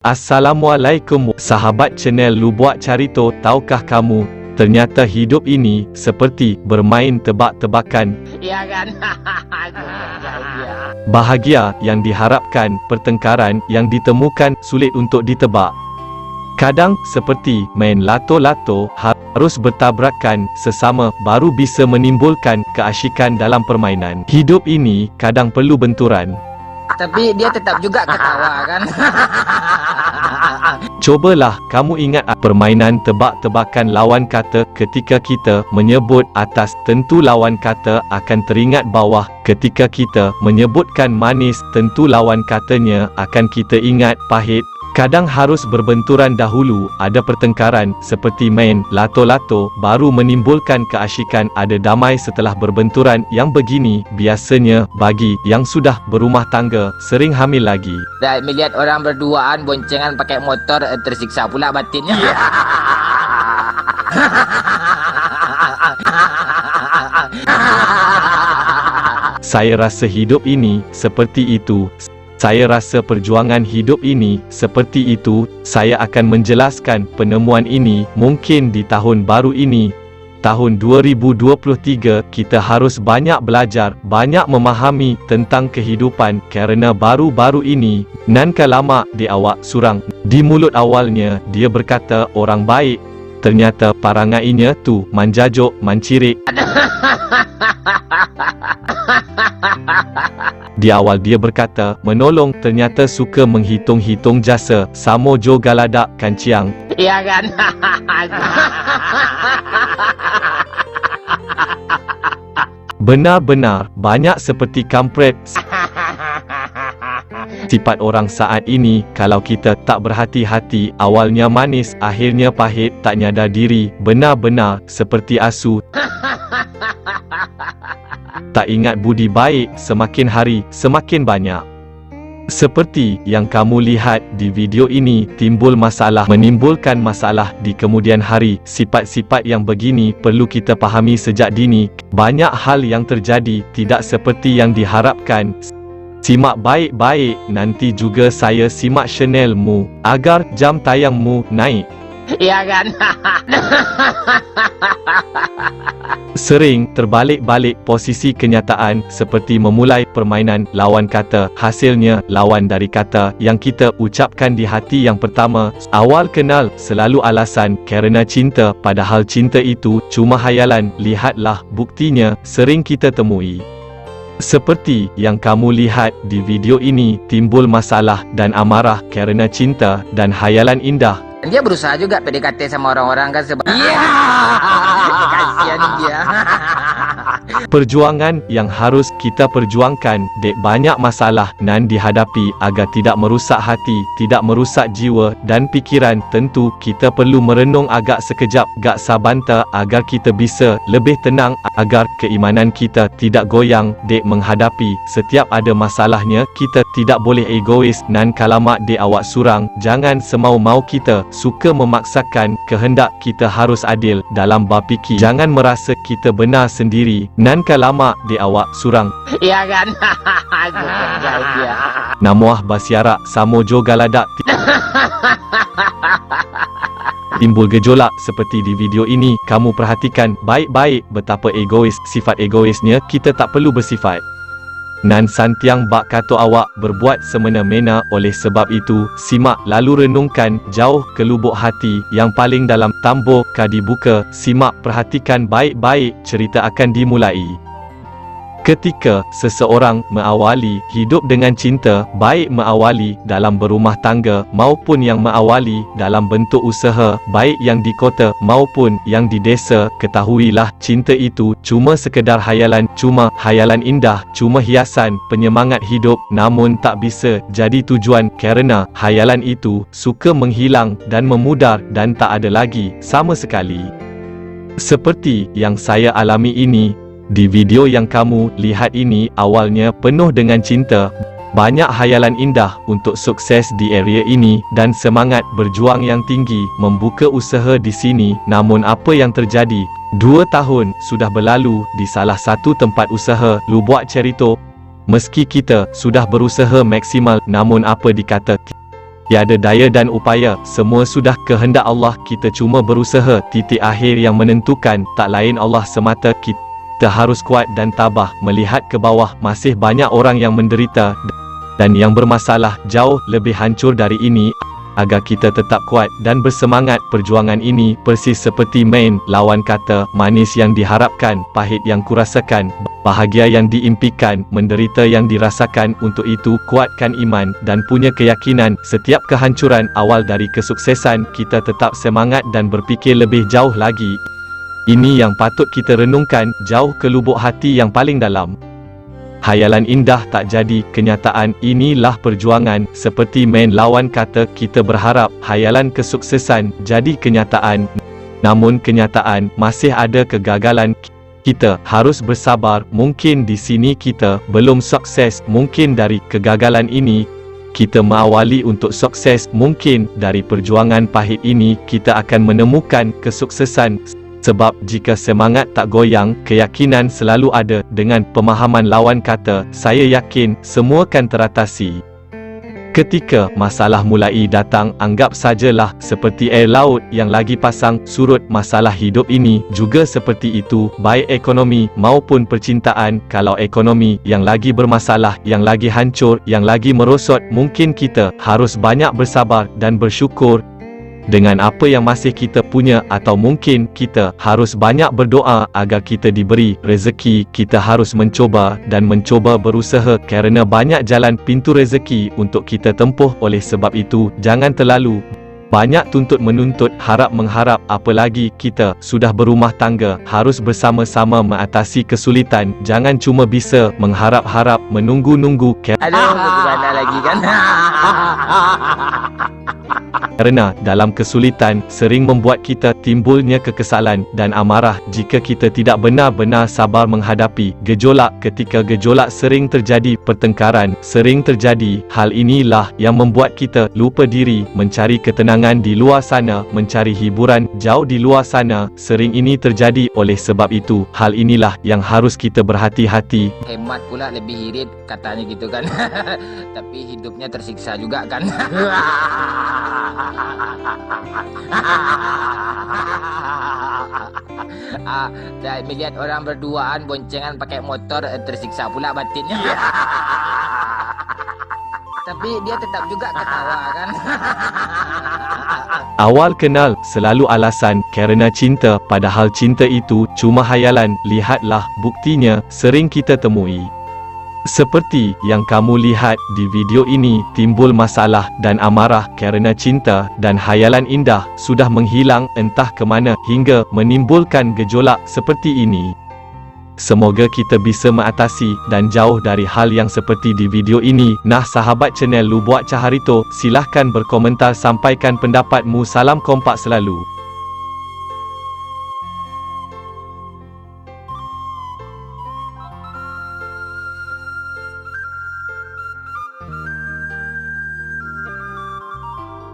Assalamualaikum sahabat channel Lubuak Carito. Tahukah kamu, ternyata hidup ini seperti bermain tebak-tebakan. Ya kan? Bahagia yang diharapkan, pertengkaran yang ditemukan sulit untuk ditebak. Kadang seperti main lato-lato, harus bertabrakan sesama baru bisa menimbulkan keasyikan dalam permainan. Hidup ini kadang perlu benturan. Tapi dia tetap juga ketawa kan? Cobalah kamu ingat permainan tebak-tebakan lawan kata. Ketika kita menyebut atas, tentu lawan kata akan teringat bawah. Ketika kita menyebutkan manis, tentu lawan katanya akan kita ingat pahit. Kadang harus berbenturan dahulu, ada pertengkaran seperti main lato-lato baru menimbulkan keasyikan. Ada damai setelah berbenturan. Yang begini biasanya bagi yang sudah berumah tangga, sering hamil lagi. Dan melihat orang berduaan boncengan pakai motor, tersiksa pula batinnya. Saya rasa hidup ini seperti itu. Saya rasa perjuangan hidup ini seperti itu. Saya akan menjelaskan penemuan ini mungkin di tahun baru ini. Tahun 2023, kita harus banyak belajar, banyak memahami tentang kehidupan, kerana baru-baru ini, nanka lama di awak surang. Di mulut awalnya, dia berkata orang baik. Ternyata parangainya tu manjajok, mancirik. Di awal dia berkata menolong, ternyata suka menghitung-hitung jasa. Samo jo galadak kanciang. Ya kan? Benar-benar banyak seperti kampret. Sifat orang saat ini, kalau kita tak berhati-hati, awalnya manis, akhirnya pahit, tak nyadar diri. Benar-benar seperti asu. Tak ingat budi baik, semakin hari semakin banyak. Seperti yang kamu lihat di video ini, timbul masalah, menimbulkan masalah di kemudian hari. Sifat-sifat yang begini perlu kita pahami sejak dini. Banyak hal yang terjadi tidak seperti yang diharapkan. Simak baik-baik, nanti juga saya simak channelmu agar jam tayangmu naik. Ya kan? Sering terbalik-balik posisi kenyataan, seperti memulai permainan lawan kata. Hasilnya lawan dari kata yang kita ucapkan di hati yang pertama. Awal kenal selalu alasan kerana cinta, padahal cinta itu cuma hayalan. Lihatlah buktinya sering kita temui. Seperti yang kamu lihat di video ini, timbul masalah dan amarah kerana cinta dan hayalan indah. Dia berusaha juga PDKT sama orang-orang kan sebab kasihan dia. Perjuangan yang harus kita perjuangkan, dek, banyak masalah nan dihadapi. Agar tidak merusak hati, tidak merusak jiwa dan pikiran, tentu kita perlu merenung agak sekejap, gak sabanta, agar kita bisa lebih tenang, agar keimanan kita tidak goyang. Dek, menghadapi setiap ada masalahnya, kita tidak boleh egois. Nan kalamak dek awak surang, jangan semau-mau kita, suka memaksakan kehendak kita harus adil dalam berfikir. Jangan merasa kita benar sendiri. Nan kalamak di awak surang. Ya kan? Namuah basiarak samo jo galadak. Timbul gejolak seperti di video ini. Kamu perhatikan baik-baik betapa egois. Sifat egoisnya kita tak perlu bersifat. Nan santiang bak kato awak berbuat semena-mena. Oleh sebab itu, simak lalu renungkan jauh ke lubuk hati yang paling dalam. Tambur ka dibuka. Simak, perhatikan baik-baik, cerita akan dimulai. Ketika seseorang mengawali hidup dengan cinta, baik mengawali dalam berumah tangga maupun yang mengawali dalam bentuk usaha, baik yang di kota maupun yang di desa, ketahuilah cinta itu cuma sekedar hayalan, cuma hayalan indah, cuma hiasan penyemangat hidup, namun tak bisa jadi tujuan kerana hayalan itu suka menghilang dan memudar dan tak ada lagi sama sekali. Seperti yang saya alami ini. Di video yang kamu lihat ini, awalnya penuh dengan cinta, banyak hayalan indah untuk sukses di area ini dan semangat berjuang yang tinggi membuka usaha di sini. Namun apa yang terjadi? 2 tahun sudah berlalu di salah satu tempat usaha Lubuak Carito. Meski kita sudah berusaha maksimal, namun apa dikata tiada daya dan upaya, semua sudah kehendak Allah, kita cuma berusaha, titik akhir yang menentukan, tak lain Allah semata. Kita harus kuat dan tabah, melihat ke bawah, masih banyak orang yang menderita, dan yang bermasalah jauh lebih hancur dari ini. Agar kita tetap kuat dan bersemangat, perjuangan ini persis seperti main lawan kata, manis yang diharapkan, pahit yang kurasakan, bahagia yang diimpikan, menderita yang dirasakan. Untuk itu, kuatkan iman dan punya keyakinan, setiap kehancuran awal dari kesuksesan. Kita tetap semangat dan berfikir lebih jauh lagi. Ini yang patut kita renungkan, jauh ke lubuk hati yang paling dalam. Hayalan indah tak jadi kenyataan, inilah perjuangan. Seperti main lawan kata, kita berharap hayalan kesuksesan jadi kenyataan. Namun kenyataan masih ada kegagalan. Kita harus bersabar, mungkin di sini kita belum sukses, mungkin dari kegagalan ini kita mengawali untuk sukses, mungkin dari perjuangan pahit ini kita akan menemukan kesuksesan. Sebab jika semangat tak goyang, keyakinan selalu ada. Dengan pemahaman lawan kata, saya yakin semua kan teratasi. Ketika masalah mulai datang, anggap sajalah seperti air laut yang lagi pasang surut. Masalah hidup ini juga seperti itu, baik ekonomi maupun percintaan. Kalau ekonomi yang lagi bermasalah, yang lagi hancur, yang lagi merosot, mungkin kita harus banyak bersabar dan bersyukur dengan apa yang masih kita punya, atau mungkin kita harus banyak berdoa agar kita diberi rezeki. Kita harus mencoba dan mencoba berusaha, kerana banyak jalan pintu rezeki untuk kita tempuh. Oleh sebab itu, jangan terlalu banyak tuntut menuntut, harap mengharap. Apalagi kita sudah berumah tangga, harus bersama-sama mengatasi kesulitan. Jangan cuma bisa mengharap-harap, menunggu-nunggu. Aduh, gimana lagi kan? Kerana dalam kesulitan sering membuat kita timbulnya kekesalan dan amarah. Jika kita tidak benar-benar sabar menghadapi gejolak, ketika gejolak sering terjadi pertengkaran, sering terjadi. Hal inilah yang membuat kita lupa diri, mencari ketenangan di luar sana, mencari hiburan jauh di luar sana. Sering ini terjadi. Oleh sebab itu, hal inilah yang harus kita berhati-hati. Hemat pula lebih irit katanya gitu kan. Tapi hidupnya tersiksa juga kan. Dan melihat orang berduaan boncengan pakai motor, tersiksa pula batinnya. Tapi dia tetap juga ketawa kan. Awal kenal selalu alasan kerana cinta, padahal cinta itu cuma hayalan. Lihatlah buktinya sering kita temui. Seperti yang kamu lihat di video ini, timbul masalah dan amarah kerana cinta dan hayalan indah sudah menghilang entah ke mana hingga menimbulkan gejolak seperti ini. Semoga kita bisa mengatasi dan jauh dari hal yang seperti di video ini. Nah sahabat channel Lu Buat Caharito, silahkan berkomentar, sampaikan pendapatmu. Salam kompak selalu.